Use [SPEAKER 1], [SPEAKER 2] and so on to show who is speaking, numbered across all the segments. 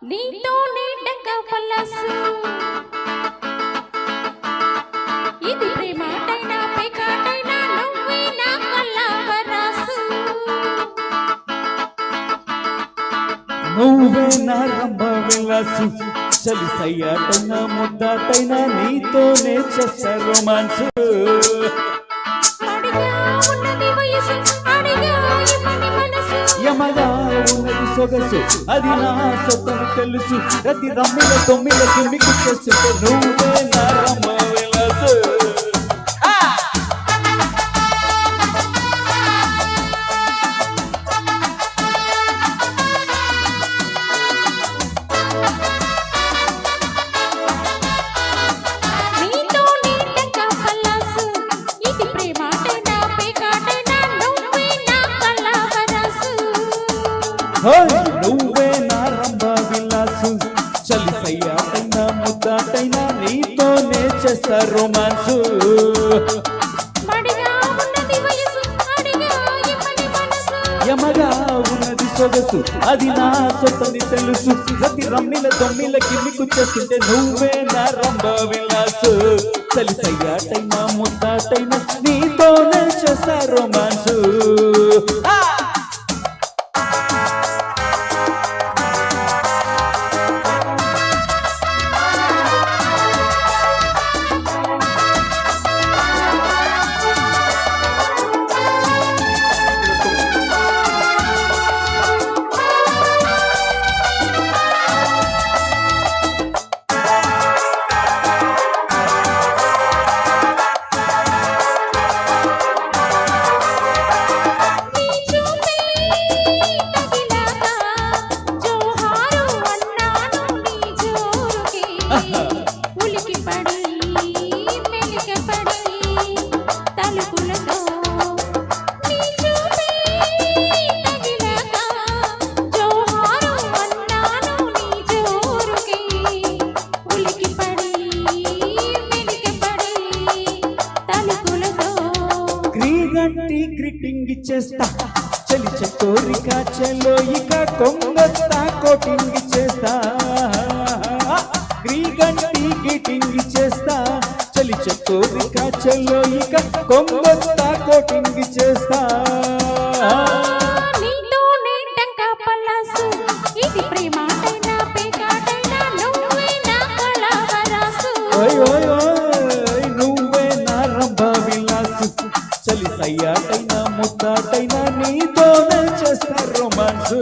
[SPEAKER 1] నీతోనే డెక్క పల్లసు ఇది ప్రేమాటైనా పేకాటైనా నువ్వే నా కలవరాసు
[SPEAKER 2] నువ్వే నా రంభ విలాసు చలి సయ్యాటైనా ముద్దాటైనా నీతోనే చేస్తా రొమాన్స్ యమగా ఉన్నది సొగసు అది నా సొత్తని తెలుసు ప్రతి రమ్మిల తొమ్మిల కిమ్మికి చేస్తుంటే నువ్వే నా రంభ విలాసు నువ్వే నా రంభ విలాసు చలి సయ్యాటైనా ముద్దాటైనా నీతోనే చేస్తా రొమాన్స్ యమగా ఉన్నది సొగసు అది నా సొత్తని తెలుసు ప్రతి రమ్మిల తొమ్మిల కిమ్మికు చేస్తుంటే నువ్వే నా రంభ విలాసు చలి సయ్యాటైనా ముద్దాటైనా నీతోనే చేస్తా రొమాన్స్ గ్రీటింగ్ ఇచ్చేస్తా చలి చకోరిక చెలో ఇక కొంగత్తా కోటింగ్ ఇచ్చేస్తా గ్రీటింగ్ ఇచ్చేస్తా చలి చకోరిక చెలో ఇక కొంగత్తా కోటింగ్ ఇచ్చేస్తా
[SPEAKER 1] నీతోనే డెక్క పల్లసు ఇది ప్రేమాటైనా పేకాటైనా నువ్వే నా కలవరాసు
[SPEAKER 2] ఓయ్ ఓయ్ ఓయ్ నువ్వే నా రంభ విలాసు చలి సయ్యాటైనా ముద్దాటైనా నీతోనే చేస్తా రొమాన్స్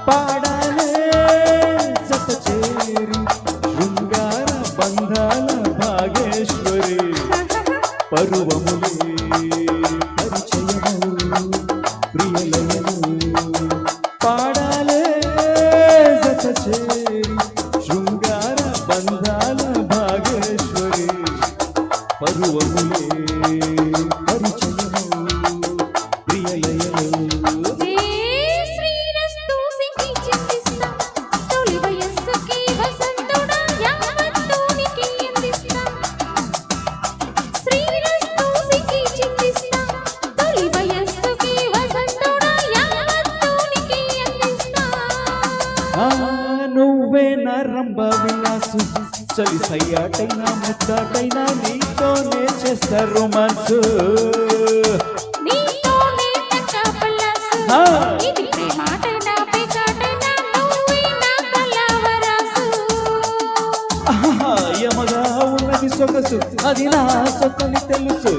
[SPEAKER 2] పాడాలే జత చేరి శృంగార బంధాల భాగేశ్వరి పరువములే పరిచయము ప్రియలయము పాడాలే జత చేరి శృంగార బంధాల భాగేశ్వరి పరువములే పరిచయము ప్రియలయము నువ్వే నా రంభ విలాసు చలి సయ్యాటైనా ముద్దాటైనా నీతోనే చేస్తా రొమాన్స్ యమగా ఉన్నది సొగసు అది నా సొత్తని తెలుసు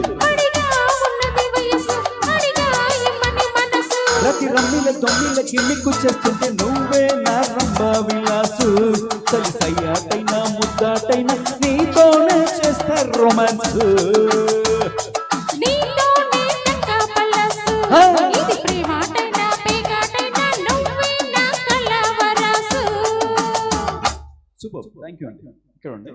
[SPEAKER 2] ప్రతి రమ్మిల తొమ్మిల కిమ్మికు చేస్తుంటే నువ్వే నా రంభ విలాసు చలి సయ్యాటైనా ముద్దాటైనా నీతోనే చేస్తా రొమాన్స్
[SPEAKER 1] నీతోనే డెక్క పల్లసు ఇది ప్రేమాటైనా పేకాటైనా నువ్వే నా కలవరాసు.
[SPEAKER 2] సూపర్, థ్యాంక్ యూ అండి. ఇక్కడ ఉండి